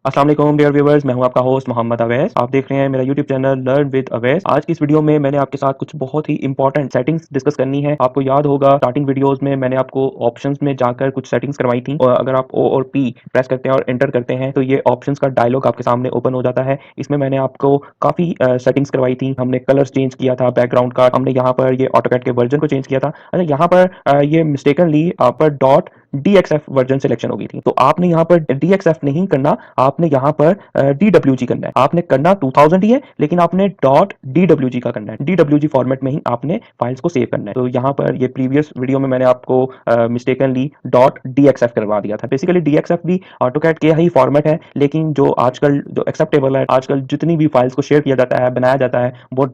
अस्सलाम वालेकुम dear viewers, मैं हूं आपका होस्ट मोहम्मद अवैस। आप देख रहे हैं मेरा YouTube channel learn with Awais. आज की इस वीडियो में मैंने आपके साथ कुछ बहुत ही इंपॉर्टेंट सेटिंग्स डिस्कस करनी है। आपको याद होगा स्टार्टिंग वीडियोस में मैंने आपको ऑप्शंस में जाकर कुछ सेटिंग्स करवाई थी और अगर आप ओ और पी प्रेस करते हैं और एंटर करते हैं तो ये ऑप्शंस का डायलॉग आपके सामने ओपन हो जाता है। इसमें मैंने आपको काफी सेटिंग्स करवाई थी। हमने कलर्स चेंज किया था, बैकग्राउंड का हमने यहाँ पर ये ऑटोकैड के वर्जन को चेंज किया था। अच्छा, यहाँ पर ये मिस्टेकनली आप पर डॉट DXF वर्जन सिलेक्शन हो गई थी, तो आपने यहाँ पर DXF नहीं करना, आपने यहाँ पर DWG करना है। आपने करना 2000 ही है, लेकिन आपने .DWG का करना है। DWG फॉर्मेट में ही आपने फाइल्स को सेव करना है। तो यहाँ पर ये प्रीवियस वीडियो में मैंने आपको मिस्टेकनली .DXF करवा दिया था। बेसिकली DXF भी ऑटोकैड के ही फॉर्मेट है, लेकिन जो आजकल जो एक्सेप्टेबल है, आजकल जितनी भी फाइल्स को शेयर किया जाता है, बनाया जाता है, वो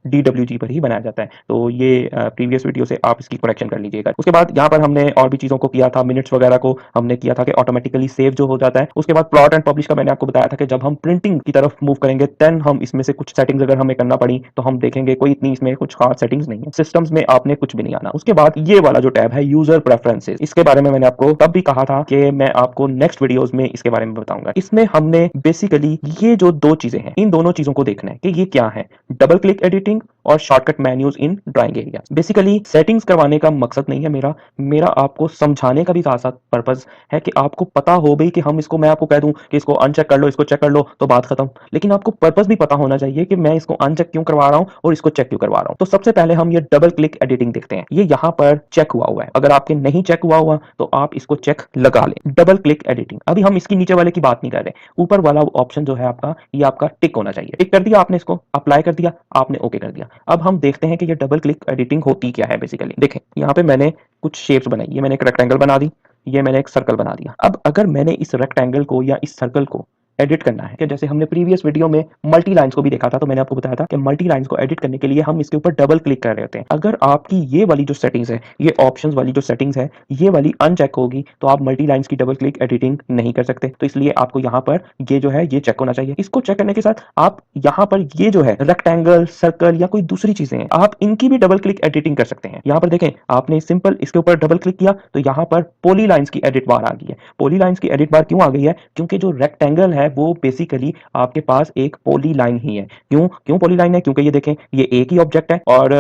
.DWG पर ही बनाया जाता है। तो ये प्रीवियस वीडियो से आप इसकी करेक्शन कर लीजिएगा। उसके बाद यहाँ पर हमने और भी चीजों को किया था, मिनट्स वगैरह को हमने किया था कि ऑटोमेटिकली सेव जो हो जाता है। उसके बाद प्लॉट एंड पब्लिश का मैंने आपको बताया था कि जब हम प्रिंटिंग की तरफ मूव करेंगे देन हम इसमें से कुछ सेटिंग्स अगर हमें करना पड़ी तो हम देखेंगे कोई इतनी इसमें कुछ खास सेटिंग्स नहीं है। सिस्टम्स में आपने कुछ भी नहीं आना। उसके बाद ये वाला जो टैब है यूजर प्रेफरेंसेस, इसके बारे में मैंने आपको तब भी कहा था कि मैं आपको नेक्स्ट वीडियोस में इसके बारे में बताऊंगा। इसमें हमने बेसिकली ये जो दो चीजें हैं, इन दोनों चीजों को देखना है कि ये क्या है, डबल क्लिक एडिटिंग और शॉर्टकट मेन्यूज इन ड्राइंग एरिया। बेसिकली सेटिंग्स करवाने का मकसद नहीं है मेरा मेरा आपको समझाने का भी साथ साथ पर्पज है कि आपको पता हो भाई कि हम इसको, मैं आपको कह दूं कि इसको अनचेक कर लो, इसको चेक कर लो, तो बात खत्म। लेकिन आपको पर्पज भी पता होना चाहिए कि मैं इसको अनचेक क्यों करवा रहा हूं और इसको चेक क्यों करवा रहा हूं। तो सबसे पहले हम ये डबल क्लिक एडिटिंग देखते हैं। ये यहाँ पर चेक हुआ है, अगर आपके नहीं चेक हुआ तो आप इसको चेक लगा लें। डबल क्लिक एडिटिंग, अभी हम इसकी नीचे वाले की बात नहीं कर रहे, ऊपर वाला ऑप्शन जो है आपका, ये आपका टिक होना चाहिए। टिक कर दिया आपने, इसको अप्लाई कर दिया आपने, ओके कर दिया। अब हम देखते हैं कि ये डबल क्लिक एडिटिंग होती क्या है। बेसिकली देखें, यहाँ पे मैंने कुछ शेप्स बनाई, ये मैंने एक रेक्टेंगल बना दी, ये मैंने एक सर्कल बना दिया। अब अगर मैंने इस रेक्टेंगल को या इस सर्कल को एडिट करना है, कि जैसे हमने प्रीवियस वीडियो में मल्टी लाइंस को भी देखा था, तो मैंने आपको बताया था कि मल्टी लाइंस को एडिट करने के लिए हम इसके ऊपर डबल क्लिक कर रहे होते हैं। अगर आपकी ये वाली जो सेटिंग्स है, ये ऑप्शंस वाली जो सेटिंग्स है, ये वाली अनचेक होगी तो आप मल्टी लाइंस की डबल क्लिक एडिटिंग नहीं कर सकते। तो इसलिए आपको यहाँ पर ये जो है ये चेक होना चाहिए। इसको चेक करने के साथ आप यहाँ पर ये जो है रेक्टेंगल, सर्कल या कोई दूसरी चीजें हैं, आप इनकी भी डबल क्लिक एडिटिंग कर सकते हैं। यहाँ पर देखें, आपने सिंपल इसके ऊपर डबल क्लिक किया तो यहाँ पर पॉली लाइंस की एडिट बार आ गई है। पॉली लाइंस की एडिट बार क्यों आ गई है? क्योंकि जो रेक्टेंगल है वो बेसिकली आपके पास एक पॉली लाइन ही है। क्यों क्यों पॉली लाइन है? क्योंकि ये देखें, ये एक ही ऑब्जेक्ट है और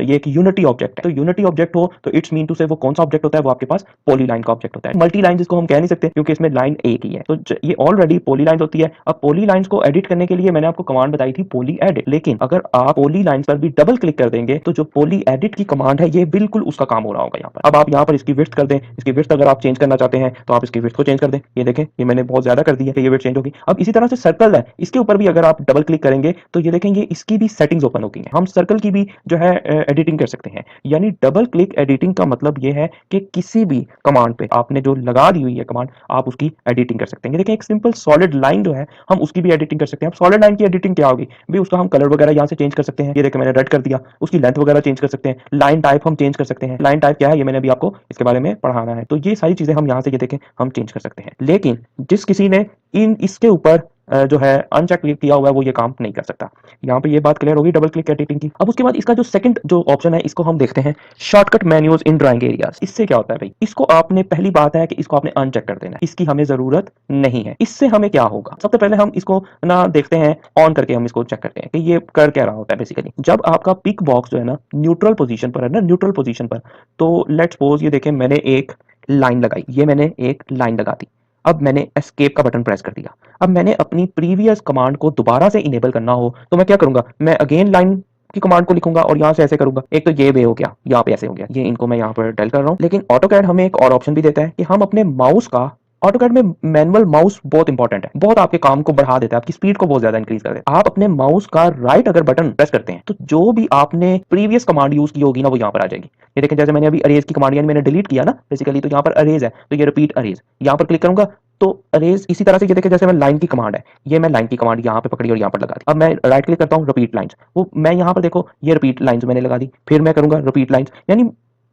ये एक यूनिटी ऑब्जेक्ट है। तो यूनिटी ऑब्जेक्ट हो तो इट्स मीन टू से वो कौन सा ऑब्जेक्ट होता है? वो आपके पास पॉली लाइन का ऑब्जेक्ट होता है। मल्टी लाइन जिसको हम कह नहीं सकते क्योंकि इसमें लाइन एक ही है, तो ये ऑलरेडी पॉली लाइन होती है। अब पॉली लाइंस को एडिट करने के लिए मैंने आपको कमांड बताई थी पॉली एडिट, लेकिन अगर आप पॉली लाइंस पर भी डबल क्लिक कर देंगे तो जो पॉली एडिट की कमांड है ये बिल्कुल उसका काम हो रहा होगा यहाँ पर। अब आप यहाँ पर इसकी विड्थ कर दें, इसकी विड्थ अगर आप चेंज करना चाहते हैं तो आप इसकी विड्थ को चेंज कर दें। ये देखें, ये मैंने बहुत ज्यादा कर दी है, ये विड्थ चेंज होगी। अब इसी तरह से सर्कल है, इसके ऊपर भी अगर आप डबल क्लिक करेंगे तो ये देखेंगे इसकी भी सेटिंग्स ओपन हो गई हैं। हम सर्कल की भी जो है एडिटिंग कर सकते हैं। यानी डबल क्लिक एडिटिंग का मतलब ये है कि किसी भी कमांड पे आपने जो लगा दी हुई है कमांड, आप उसकी एडिटिंग कर सकते हैं। देखिए, एक सिंपल सॉलिड लाइन जो है हम उसकी भी एडिटिंग कर सकते हैं। अब सॉलिड लाइन की एडिटिंग क्या होगी भी, उसका हम कलर वगैरह यहाँ से चेंज कर सकते हैं। ये देखिए, मैंने रेड कर दिया, उसकी लेंथ वगैरह चेंज कर सकते हैं। लाइन टाइप हम चेंज कर सकते हैं। लाइन टाइप क्या है ये मैंने अभी आपको इसके बारे में पढ़ाना है। तो ये सारी चीजें हम यहाँ से ये देखें हम चेंज कर सकते हैं। लेकिन जिस किसी ने इन इसके ऊपर जो है अनचेक क्लिक किया हुआ है वो ये काम नहीं कर सकता। यहाँ पे ये बात क्लियर होगी डबल क्लिक एडिटिंग की। अब उसके बाद इसका जो सेकंड जो ऑप्शन है इसको हम देखते हैं, शॉर्टकट मेन्यूज इन ड्राइंग एरियाज। इससे क्या होता है भाई, इसको आपने, पहली बात है कि इसको आपने अनचेक कर देना है, इसकी हमें जरूरत नहीं है। इससे हमें क्या होगा, सबसे पहले हम इसको ना देखते हैं, ऑन करके हम इसको चेक करते हैं कि ये कर क्या रहा होता है। बेसिकली जब आपका पिक बॉक्स जो है ना न्यूट्रल पोजीशन पर है ना, न्यूट्रल पोजीशन पर, तो लेट्स सपोज ये देखें मैंने एक लाइन लगाई, ये मैंने एक लाइन लगा दी। अब मैंने एस्केप का बटन प्रेस कर दिया। अब मैंने अपनी प्रीवियस कमांड को दोबारा से इनेबल करना हो तो मैं क्या करूंगा, मैं अगेन लाइन की कमांड को लिखूंगा और यहां से ऐसे करूंगा। एक तो ये वे हो गया, यहाँ पे ऐसे हो गया, ये इनको मैं यहाँ पर डेल कर रहा हूँ। लेकिन ऑटोकैड हमें एक और ऑप्शन भी देता है कि हम अपने माउस का, ऑटोकैड में मैनुअल माउस बहुत इंपॉर्टेंट है, बहुत आपके काम को बढ़ा देता है, आपकी स्पीड को बहुत ज्यादा इंक्रीज कर देता है। आप अपने माउस का राइट अगर बटन प्रेस करते हैं तो जो भी आपने प्रीवियस कमांड यूज की होगी ना वो यहाँ पर आ जाएगी। ये देखें, जैसे मैंने अभी अरेज की कमांड, यानी मैंने डिलीट किया ना बेसिकली, तो यहाँ पर अरेज है तो ये रिपीट अरेज, यहाँ पर क्लिक करूंगा तो अरेज। इसी तरह से ये देखें, जैसे मैं लाइन की कमांड है, ये मैं लाइन की कमांड यहाँ पे पकड़ी और यहाँ पर लगा दी। अब मैं राइट क्लिक करता हूँ, रिपीट लाइंस, वो मैं यहाँ पर देखो ये रिपीट लाइंस मैंने लगा दी, फिर मैं करूंगा रिपीट लाइंस। यानी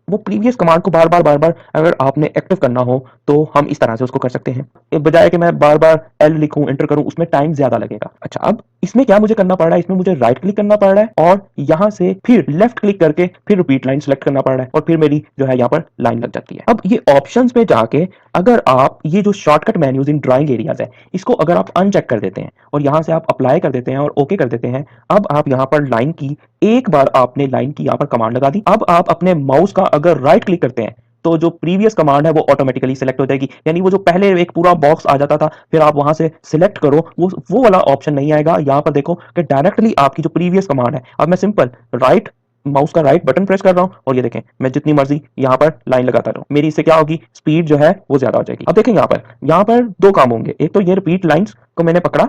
वो प्रीवियस कमांड को बार-बार अगर आपने एक्टिव करना हो, तो हम इस तरह से उसको कर सकते हैं। बजाय कि मैं बार-बार एल लिखूँ, एंटर करूँ, उसमें टाइम ज़्यादा लगेगा। अच्छा, अब इसमें क्या मुझे करना पड़ रहा है, इसमें मुझे राइट क्लिक करना पड़ रहा है और यहाँ से फिर लेफ्ट क्लिक करके फिर रिपीट लाइन सेलेक्ट करना पड़ रहा है और फिर मेरी जो है यहाँ पर लाइन लग जाती है। अब ये ऑप्शंस में जाके अगर आप ये जो शॉर्टकट मेन्यूज इन ड्राइंग एरियाज है, इसको अगर आप अनचेक कर देते हैं और यहाँ से आप अप्लाई कर देते हैं और ओके कर देते हैं, अब आप यहाँ पर लाइन की एक बार आपने लाइन की यहाँ पर कमांड लगा दी। अब आप अपने माउस का अगर राइट क्लिक करते हैं तो जो प्रीवियस कमांड है वो ऑटोमेटिकली सिलेक्ट हो जाएगी। यानी वो जो पहले एक पूरा बॉक्स आ जाता था, फिर आप वहां से सिलेक्ट करो, वो वाला ऑप्शन नहीं आएगा। यहाँ पर देखो कि डायरेक्टली आपकी जो प्रीवियस कमांड है, अब मैं सिंपल राइट माउस का राइट बटन प्रेस कर रहा हूं और ये देखें मैं जितनी मर्जी यहाँ पर लाइन लगाता रहूं, मेरी इससे क्या होगी, स्पीड जो है वो ज्यादा हो जाएगी। अब देखें यहाँ पर दो काम होंगे। एक तो ये रिपीट लाइंस को मैंने पकड़ा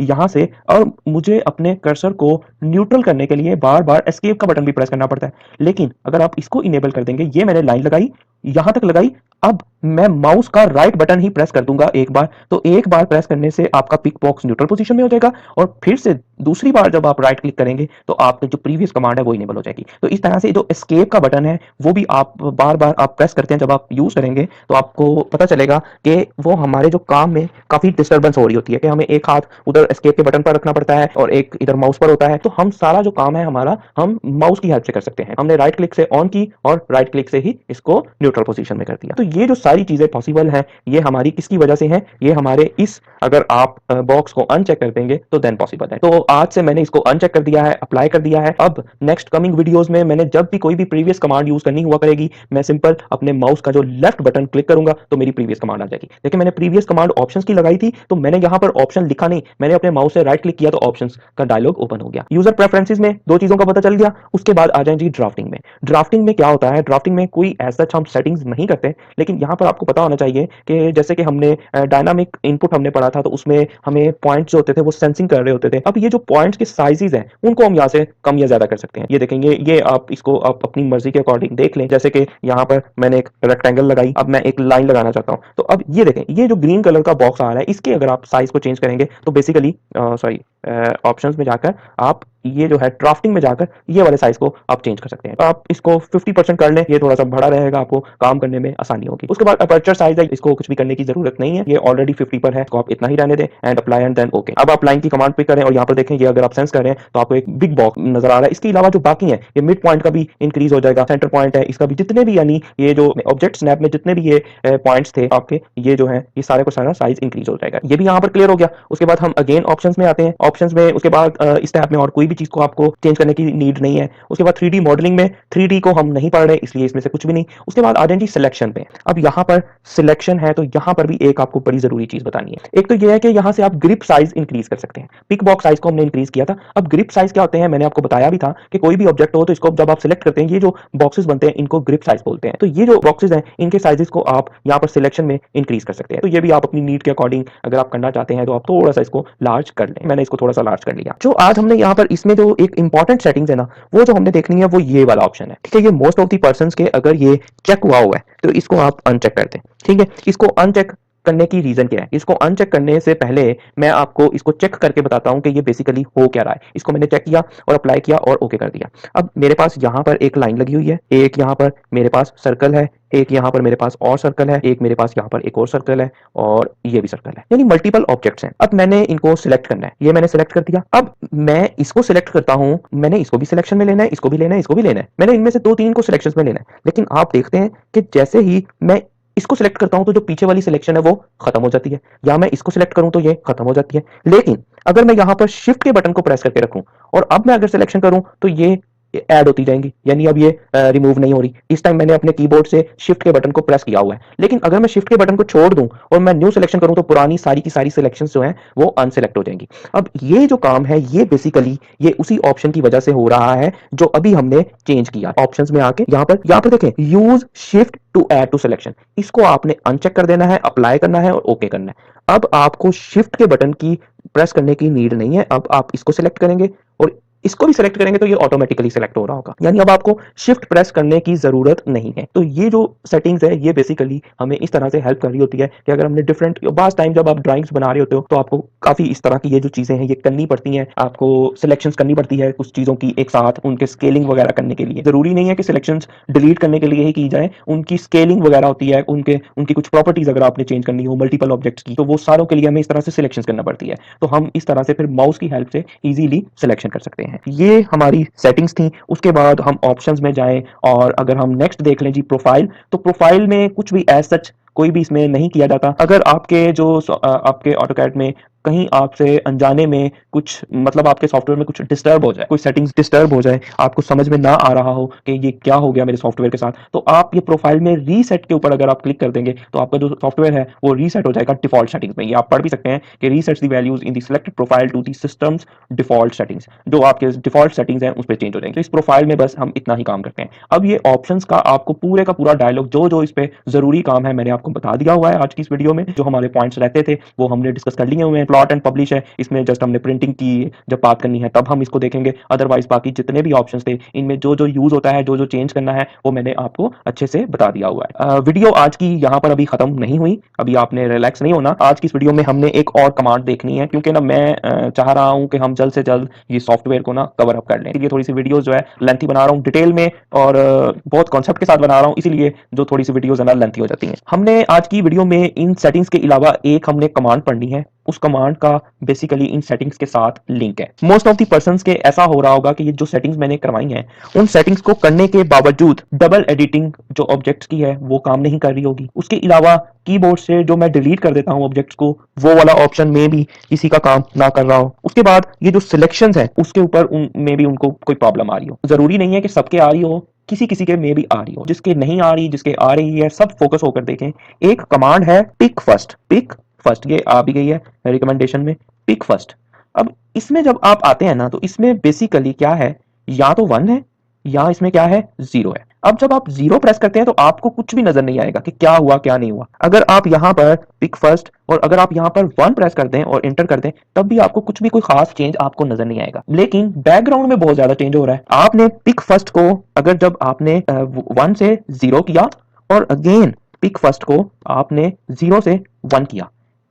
यहाँ से, और मुझे अपने कर्सर को न्यूट्रल करने के लिए बार बार एस्केप का बटन भी प्रेस करना पड़ता है। लेकिन अगर आप इसको इनेबल कर देंगे, ये मैंने लाइन लगाई, यहां तक लगाई, अब मैं माउस का राइट बटन ही प्रेस कर दूंगा एक बार, तो एक बार प्रेस करने से आपका पिक बॉक्स न्यूट्रल पोजीशन में हो जाएगा और फिर से दूसरी बार जब आप राइट क्लिक करेंगे तो आपकी जो प्रीवियस कमांड है वो इनेबल हो जाएगी। तो इस तरह से जो एस्केप का बटन है वो भी आप बार बार आप प्रेस करते हैं, जब आप यूज करेंगे तो आपको पता चलेगा कि वो हमारे जो काम में काफी डिस्टर्बेंस हो रही होती है कि हमें एक हाथ उधर एस्केप के बटन पर रखना पड़ता है और एक इधर माउस पर होता है। तो हम सारा जो काम है हमारा, हम माउस की हेल्प से कर सकते हैं। हमने राइट क्लिक से ऑन की और राइट क्लिक से ही इसको न्यूट्रल पोजीशन में कर दिया। तो ये जो सारी चीजें पॉसिबल है, ये हमारी किसकी वजह से है, ये हमारे इस, अगर आप बॉक्स को अनचेक कर देंगे तो देन पॉसिबल है। तो आज से मैंने इसको अनचेक कर दिया है, अप्लाई कर दिया है। अब नेक्स्ट कमिंग वीडियोस में मैंने जब भी कोई भी प्रीवियस कमांड यूज करनी हुआ करेगी, मैं सिंपल अपने माउस का जो लेफ्ट बटन क्लिक करूंगा तो मेरी प्रीवियस कमांड आ जाएगी। देखिए मैंने प्रीवियस कमांड ऑप्शंस की लगाई थी, तो मैंने यहाँ पर ऑप्शन लिखा नहीं, मैंने अपने माउस से राइट क्लिक किया तो ऑप्शंस का डायलॉग ओपन हो गया। यूजर प्रेफरेंसेस में दो चीजों का पता चल गया। उसके बाद आ जाएंगे ड्राफ्टिंग में। ड्राफ्टिंग में क्या होता है, ड्राफ्टिंग में कोई ऐसा हम सेटिंग्स नहीं करते, लेकिन यहाँ पर आपको पता होना चाहिए कि जैसे कि हमने डायनामिक इनपुट हमने पढ़ा था, तो उसमें हमें पॉइंट्स जो होते थे वो सेंसिंग कर रहे होते थे। अब ये जो पॉइंट्स के साइजेस हैं उनको हम यहाँ से कम या ज्यादा कर सकते हैं। ये देखेंगे, ये आप इसको आप अपनी मर्जी के अकॉर्डिंग देख लें। जैसे कि यहाँ पर मैंने एक रेक्टेंगल लगाई, अब मैं एक लाइन लगाना चाहता हूँ, तो अब ये देखें, ये जो ग्रीन कलर का बॉक्स आ रहा है, इसके अगर आप साइज को चेंज करेंगे तो बेसिकली सॉरी ऑप्शंस में जाकर आप ये जो है ड्राफ्टिंग में जाकर ये वाले साइज को आप चेंज कर सकते हैं। तो आप इसको 50% कर लें, ये थोड़ा सा बड़ा रहेगा, आपको काम करने में आसानी होगी। उसके बाद अपर्चर साइज है, इसको कुछ भी करने की जरूरत नहीं है, ये ऑलरेडी 50 पर है, तो आप इतना ही रहने दें and apply and then okay. अब आप लाइन की कमांड पे करें और यहाँ पर देखें, ये अगर आप सेंस कर रहे हैं तो आपको एक बिग बॉक्स नजर आ रहा है। इसके अलावा जो बाकी है, ये मिड पॉइंट का भी इंक्रीज हो जाएगा, सेंटर पॉइंट है इसका भी, जितने भी यानी ये जो ऑब्जेक्ट स्नैप में जितने भी ये पॉइंट्स थे आपके, ये जो है ये सारे को सारा साइज इंक्रीज हो जाएगा। ये भी यहाँ पर क्लियर हो गया। उसके बाद हम अगेन ऑप्शंस में आते हैं। ऑप्शंस में उसके बाद इस टैब में और कोई भी चीज को आपको चेंज करने की नीड नहीं है। उसके बाद 3D मॉडलिंग में 3D को हम नहीं पढ़ रहे, इसलिए इसमें से कुछ भी नहीं। उसके बाद आ जाएंगे सिलेक्शन पे। अब यहाँ पर सिलेक्शन है, तो यहाँ पर भी एक आपको बड़ी जरूरी चीज बतानी है। एक तो ये है कि यहाँ से आप ग्रिप साइज इंक्रीज कर सकते हैं। पिक बॉक्स साइज को हमने इंक्रीज किया था। अब ग्रिप साइज क्या होते हैं, मैंने आपको बताया भी था कि कोई भी ऑब्जेक्ट हो तो इसको जब आप सिलेक्ट करते हैं, ये जो बॉक्सेस बनते हैं इनको ग्रिप साइज बोलते हैं। तो ये जो बॉक्सेस हैं इनके साइजेस को आप यहाँ पर सिलेक्शन में इंक्रीज कर सकते हैं। तो ये भी आप अपनी नीड के अकॉर्डिंग अगर आप करना चाहते हैं तो आप थोड़ा सा इसको लार्ज कर लें। मैंने इसको थोड़ा सा लार्ज कर लिया। जो आज हमने यहाँ पर इसमें जो एक इंपॉर्टेंट सेटिंग्स है ना, वो जो हमने देखनी है वो ये वाला ऑप्शन है। ठीक है, ये मोस्ट ऑफ द पर्संस के अगर ये चेक हुआ है तो इसको आप अनचेक कर दें। ठीक है, इसको अनचेक करने की रीजन क्या है, इसको अनचेक करने से पहले मैं आपको इसको चेक करके बताता हूं कि ये बेसिकली हो क्या रहा है। इसको मैंने चेक किया और अप्लाई किया और ओके कर दिया। अब मेरे पास यहाँ पर एक लाइन लगी हुई है, एक यहाँ पर मेरे पास सर्कल है, एक यहाँ पर मेरे पास और सर्कल है, एक मेरे पास यहाँ पर एक और सर्कल है और ये भी सर्कल है, यानी मल्टीपल ऑब्जेक्ट्स हैं। अब मैंने इनको सिलेक्ट करना है, ये मैंने सिलेक्ट कर दिया। अब मैं इसको सिलेक्ट करता हूं, मैंने इसको भी सिलेक्शन में लेना है, इसको भी लेना है, इसको भी लेना है, मैंने इनमें से 2-3 को सिलेक्शन में लेना है। लेकिन आप देखते हैं कि जैसे ही मैं इसको सिलेक्ट करता हूं तो जो पीछे वाली सिलेक्शन है वो खत्म हो जाती है, या मैं इसको सिलेक्ट करूं तो ये खत्म हो जाती है। लेकिन अगर मैं यहां पर शिफ्ट के बटन को प्रेस करके रखूं और अब मैं अगर सिलेक्शन करूं तो ये ऐड होती जाएंगी, यानी अब ये रिमूव नहीं हो रही। इस टाइम मैंने अपने कीबोर्ड से शिफ्ट के बटन को प्रेस किया हुआ है। लेकिन अगर मैं शिफ्ट के बटन को छोड़ दूं और मैं न्यू सिलेक्शन करूं तो पुरानी सारी की सारी सिलेक्शंस जो हैं वो अनसिलेक्ट हो जाएंगी। अब ये जो काम है ये बेसिकली ये उसी ऑप्शन की वजह से हो रहा है जो अभी हमने चेंज किया। ऑप्शंस में आके यहाँ पर देखें, use shift to add to selection, इसको आपने अनचेक कर देना है, अप्लाई करना है और ओके करना है। अब आपको शिफ्ट के बटन की प्रेस करने की नीड नहीं है। अब आप इसको सिलेक्ट करेंगे और इसको भी सेलेक्ट करेंगे तो ये ऑटोमेटिकली सेलेक्ट हो रहा होगा, यानी अब आपको शिफ्ट प्रेस करने की जरूरत नहीं है। तो ये जो सेटिंग्स है ये बेसिकली हमें इस तरह से हेल्प कर रही होती है कि अगर हमने डिफरेंट बास टाइम जब आप ड्राइंग्स बना रहे होते हो तो आपको काफी इस तरह की ये जो चीजें हैं ये करनी पड़ती हैं, आपको सिलेक्शंस करनी पड़ती है कुछ चीजों की एक साथ, उनके स्केलिंग वगैरह करने के लिए। जरूरी नहीं है कि सिलेक्शंस डिलीट करने के लिए ही की जाए, उनकी स्केलिंग वगैरह होती है, उनकी कुछ प्रॉपर्टीज अगर आपने चेंज करनी हो मल्टीपल ऑब्जेक्ट्स की, तो वो सारों के लिए हमें इस तरह से सिलेक्शन करना पड़ती है। तो हम इस तरह से फिर माउस की हेल्प से इजीली सिलेक्शन कर सकते हैं। ये हमारी सेटिंग्स थी। उसके बाद हम ऑप्शंस में जाएं और अगर हम नेक्स्ट देख लें जी प्रोफाइल, तो प्रोफाइल में कुछ भी एज सच कोई भी इसमें नहीं किया जाता। अगर आपके आपके ऑटोकैड में कहीं आपसे अनजाने में कुछ मतलब आपके सॉफ्टवेयर में कुछ डिस्टर्ब हो जाए, कोई सेटिंग्स डिस्टर्ब हो जाए, आपको समझ में ना आ रहा हो कि ये क्या हो गया मेरे सॉफ्टवेयर के साथ, तो आप ये प्रोफाइल में रीसेट के ऊपर अगर आप क्लिक कर देंगे तो आपका जो सॉफ्टवेयर है वो रीसेट हो जाएगा डिफॉल्ट सेटिंग्स में। ये आप पढ़ भी सकते हैं कि resets the values in the selected profile to the system's default settings. जो आपके डिफॉल्ट सेटिंग्स हैं उस पर चेंज हो जाएंगे। तो इस प्रोफाइल में बस हम इतना ही काम करते हैं। अब ये ऑप्शंस का आपको पूरे का पूरा डायलॉग जो जो इस पे जरूरी काम है मैंने आपको बता दिया हुआ है आज की इस वीडियो में। जो हमारे पॉइंट्स रहते थे वो हमने डिस्कस कर लिए हुए हैं। प्लॉट एंड पब्लिश है, इसमें जस्ट हमने प्रिंटिंग की जब बात करनी है तब हम इसको देखेंगे। अदरवाइज बाकी जितने भी ऑप्शंस थे इनमें जो जो यूज होता है, जो जो चेंज करना है वो मैंने आपको अच्छे से बता दिया हुआ है। वीडियो आज की यहाँ पर अभी खत्म नहीं हुई, अभी आपने रिलैक्स नहीं होना। आज की इस वीडियो में हमने एक और कमांड देखनी है, क्योंकि ना मैं चाह रहा हूँ कि हम जल्द से जल्द ये सॉफ्टवेयर को ना कवर अप कर लें। इसलिए थोड़ी सी वीडियोस जो है लेंथी बना रहा हूँ डिटेल में, और बहुत कॉन्सेप्ट के साथ बना रहा हूँ, इसीलिए जो थोड़ी सी वीडियोस है ना लेंथी हो जाती हैं। हमने आज की वीडियो में इन सेटिंग्स के अलावा एक हमने कमांड पढ़नी है। उस कमांड का बेसिकली इन सेटिंग्स के साथ लिंक है। मोस्ट ऑफ द पर्संस के ऐसा हो रहा होगा कि ये जो सेटिंग्स मैंने करवाई हैं उन सेटिंग्स को करने के बावजूद डबल एडिटिंग जो ऑब्जेक्ट्स की है वो काम नहीं कर रही होगी। उसके अलावा कीबोर्ड से जो मैं डिलीट कर देता हूं ऑब्जेक्ट्स को, वो वाला ऑप्शन में भी किसी का काम ना कर रहा हो। उसके बाद ये जो सिलेक्शंस है उसके ऊपर में भी उनको कोई प्रॉब्लम आ रही हो। जरूरी नहीं है कि सबके आ रही हो, किसी किसी के में भी आ रही हो। जिसके नहीं आ रही, जिसके आ रही है, सब फोकस होकर देखें। एक कमांड है पिक फर्स्ट, पिक फर्स्ट, ये आ भी गई है रिकमेंडेशन में, पिक फर्स्ट। अब इसमें जब आप आते हैं ना तो इसमें बेसिकली क्या है, या तो 1 है या इसमें क्या है 0 है। अब जब आप 0 प्रेस करते हैं तो आपको कुछ भी नजर नहीं आएगा कि क्या हुआ क्या नहीं हुआ। अगर आप यहां पर पिक फर्स्ट और अगर आप यहां पर 1 प्रेस कर दें और इंटर कर दें तब भी आपको कुछ भी कोई खास चेंज आपको नजर नहीं आएगा। लेकिन बैकग्राउंड में बहुत ज्यादा चेंज हो रहा है। आपने पिक फर्स्ट को अगर जब आपने 1 से 0 किया और अगेन पिक फर्स्ट को आपने 0 से 1 किया,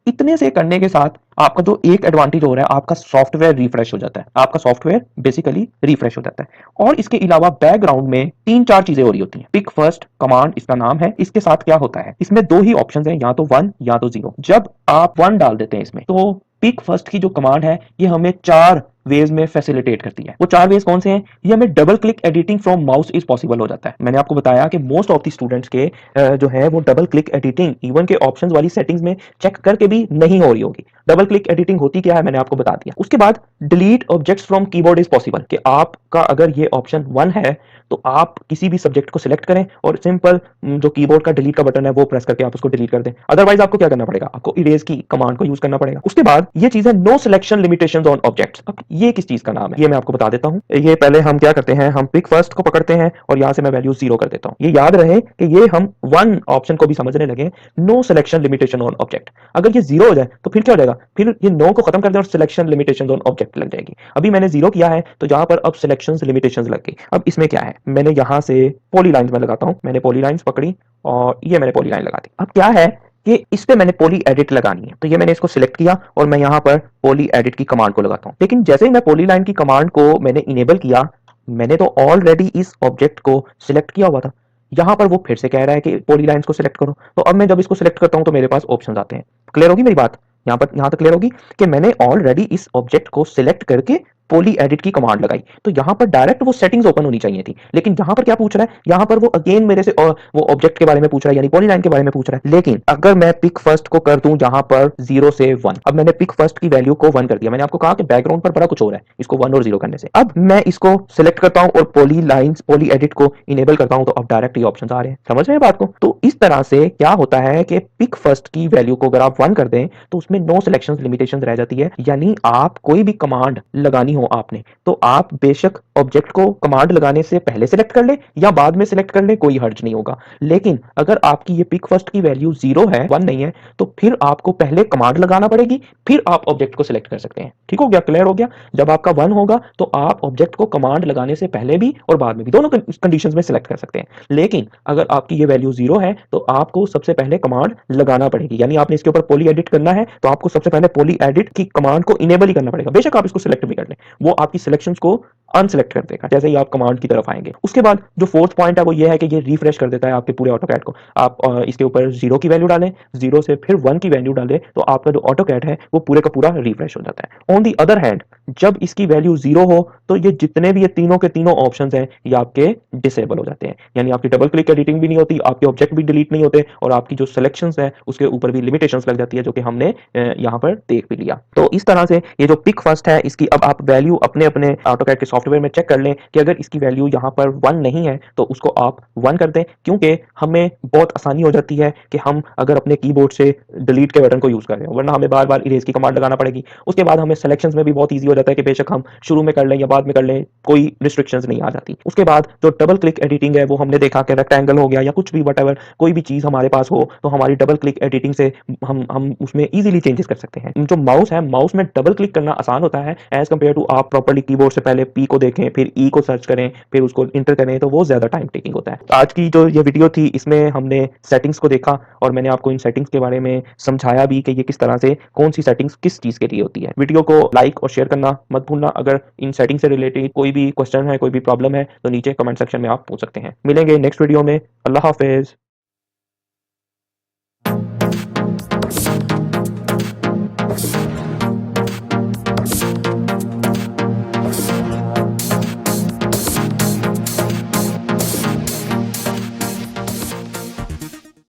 इतने से करने के साथ आपका जो एक एडवांटेज हो रहा है, आपका सॉफ्टवेयर रिफ्रेश हो जाता है। आपका सॉफ्टवेयर बेसिकली रिफ्रेश हो जाता है। और इसके अलावा बैकग्राउंड में 3-4 चीजें हो रही होती हैं। पिक फर्स्ट कमांड इसका नाम है। इसके साथ क्या होता है, इसमें 2 ही ऑप्शंस हैं, या तो 1 या तो 0। जब आप 1 डाल देते हैं इसमें तो पिक फर्स्ट की जो कमांड है ये हमें 4 वेज में फैसिलिटेट करती है। वो 4 वेज कौन से हैं, ये हमें double click editing from mouse is possible हो जाता है। मैंने आपको बताया कि मोस्ट ऑफ द स्टूडेंट्स के जो है वो डबल क्लिक एडिटिंग इवन के ऑप्शंस वाली सेटिंग्स में चेक करके भी नहीं हो रही होगी। डबल क्लिक एडिटिंग होती क्या है मैंने आपको बता दिया। उसके बाद delete objects from keyboard is possible, कि आपका अगर ये ऑप्शन 1 है तो आप किसी भी सब्जेक्ट को सिलेक्ट करें और सिंपल जो कीबोर्ड का डिलीट का बटन है वो प्रेस करके आप उसको डिलीट कर दें। अदरवाइज आपको क्या करना पड़ेगा, आपको इरेज की कमांड को यूज करना पड़ेगा। उसके बाद ये चीज है no selection limitations on objects. अब ये किस चीज का नाम है ये मैं आपको बता देता हूं। ये पहले हम क्या करते हैं, हम पिक फर्स्ट को पकड़ते हैं और यहां से मैं वैल्यू 0 कर देता हूं। ये याद रहे कि ये हम 1 ऑप्शन को भी समझने लगे, no selection limitation on object. अगर ये 0 हो जाए तो फिर क्या हो जाएगा, फिर ये नो को खत्म कर दें और सिलेक्शन लिमिटेशन ऑन ऑब्जेक्ट लग जाएगी। अभी मैंने 0 किया है तो यहां पर अब सिलेक्शन लिमिटेशंस लग गई। अब इसमें क्या है, मैंने यहां से पॉलीलाइंस में लगाता हूं। मैंने पॉलीलाइंस पकड़ी और ये मैंने पॉलीलाइन लगा दी। अब क्या है कि इस पे मैंने पॉली एडिट लगानी है, तो ये मैंने इसको सिलेक्ट किया और मैं यहां पर पॉली एडिट की कमांड को लगाता हूं। लेकिन जैसे ही मैं पॉली लाइन की कमांड को मैंने इनेबल किया, मैंने तो ऑलरेडी इस ऑब्जेक्ट को सिलेक्ट किया हुआ था। यहां पर वो फिर से कह रहा है कि पॉली लाइंस को सिलेक्ट करो। तो अब मैं जब इसको सिलेक्ट करता हूं तो मेरे पास ऑप्शंस आते हैं। क्लियर होगी मेरी बात, यहां तक क्लियर होगी कि मैंने ऑलरेडी इस ऑब्जेक्ट को सिलेक्ट करके पॉली एडिट की कमांड लगाई, तो यहां पर डायरेक्ट वो सेटिंग्स ओपन होनी चाहिए थी। लेकिन यहां पर क्या पूछ रहा है, यहां पर वो अगेन मेरे से वो ऑब्जेक्ट के बारे में पूछ रहा है, यानी पॉलीलाइन के बारे में पूछ रहा है। लेकिन अगर मैं पिक फर्स्ट को कर दूं जहां पर 0 से 1, अब मैंने पिक फर्स्ट की वैल्यू को 1 कर दिया। मैंने आपको कहा कि बैकग्राउंड पर बड़ा कुछ हो रहा है इसको 1 और 0 करने से। अब मैं इसको सिलेक्ट करता हूं और पॉली एडिट को इनेबल करता हूं, तो अब डायरेक्ट ये ऑप्शन आ रहे हैं। समझ रहे हैं बात को। तो इस तरह से क्या होता है कि पिक फर्स्ट की वैल्यू को अगर आप 1 कर दें तो उसमें नो सिलेक्शन लिमिटेशन रह जाती है, यानी आप कोई भी कमांड लगानी हो आपने, तो आप बेशक ऑब्जेक्ट को कमांड लगाने से पहले सेलेक्ट कर ले या बाद में सेलेक्ट कर ले, कोई हर्ज नहीं होगा। लेकिन अगर आपकी ये पिक फर्स्ट की वैल्यू 0 है, 1 नहीं है, तो फिर आपको पहले कमांड लगाना पड़ेगी, फिर आप ऑब्जेक्ट को सिलेक्ट कर सकते हैं। ठीक हो गया, क्लियर हो गया। जब आपका 1 होगा तो आप ऑब्जेक्ट को कमांड लगाने से पहले भी और बाद में भी, दोनों कंडीशंस में सिलेक्ट कर सकते हैं। लेकिन अगर आपकी ये वैल्यू 0 है तो आपको सबसे पहले कमांड लगाना पड़ेगी, यानी आपने इसके ऊपर पॉली एडिट करना है तो आपको सबसे पहले पॉली एडिट की कमांड को इनेबल ही करना पड़ेगा। बेशक आप इसको सिलेक्ट भी कर लें, वो आपकी सिलेक्शंस को अनसिलेक्ट कर देगा जैसे ही आप कमांड की तरफ आएंगे। उसके बाद जो फोर्थ पॉइंट है वो ये है कि ये रिफ्रेश कर देता है आपके पूरे ऑटोकैड को। आप इसके ऊपर 0 की वैल्यू डालें, 0 से फिर 1 की वैल्यू डालें, तो आपका जो ऑटोकैड है वो पूरे का पूरा रिफ्रेश हो जाता है। ऑन दी अदर हैंड जब इसकी वैल्यू 0 हो तो ये जितने भी ये तीनों के तीनों ऑप्शंस हैं ये आपके डिसेबल हो जाते हैं, यानी आपकी डबल क्लिक एडिटिंग भी नहीं होती, आपके ऑब्जेक्ट भी डिलीट नहीं होते और आपकी जो सिलेक्शंस है उसके ऊपर भी लिमिटेशंस लग जाती है, जो कि हमने यहाँ पर देख भी लिया। तो इस तरह से ये जो पिक फर्स्ट है इसकी अब आप वैल्यू अपने अपने ऑटोकैड के सॉफ्टवेयर में चेक कर लें कि अगर इसकी वैल्यू यहाँ पर 1 नहीं है तो उसको आप 1 कर दें, क्योंकि हमें बहुत आसानी हो जाती है कि हम अगर अपने कीबोर्ड से डिलीट के बटन को यूज कर रहे हैं, वरना हमें बार बार इरेज की कमांड लगाना पड़ेगी। उसके बाद हमें सिलेक्शंस में भी बहुत ईजी हो जाता है कि बेशक हम शुरू में कर लें या बाद में कर लें, कोई रिस्ट्रिक्शंस नहीं आ जाती। उसके बाद जो डबल क्लिक एडिटिंग है वो हमने देखा कि रेक्टेंगल हो गया या कुछ भी वट कोई भी चीज हमारे पास हो तो हमारी डबल क्लिक एडिटिंग से हम उसमें इजीली चेंजेस कर सकते हैं। जो माउस है, माउस में डबल क्लिक करना आसान होता है एज कंपेयर टू आप प्रॉपर्ली कीबोर्ड से पहले पी को देखें, फिर ई को सर्च करें, फिर उसको इंटर करें, तो वो ज्यादा टाइम टेकिंग होता है। तो आज की जो ये वीडियो थी इसमें हमने सेटिंग्स को देखा और मैंने आपको इन सेटिंग्स के बारे में समझाया भी कि ये किस तरह से कौन सी सेटिंग्स किस चीज के लिए होती है। वीडियो को लाइक और शेयर करना मत भूलना। अगर इन सेटिंग से रिलेटेड कोई भी क्वेश्चन है, कोई भी प्रॉब्लम है, तो नीचे कमेंट सेक्शन में आप पूछ सकते हैं। मिलेंगे नेक्स्ट वीडियो में। अल्लाह हाफिज।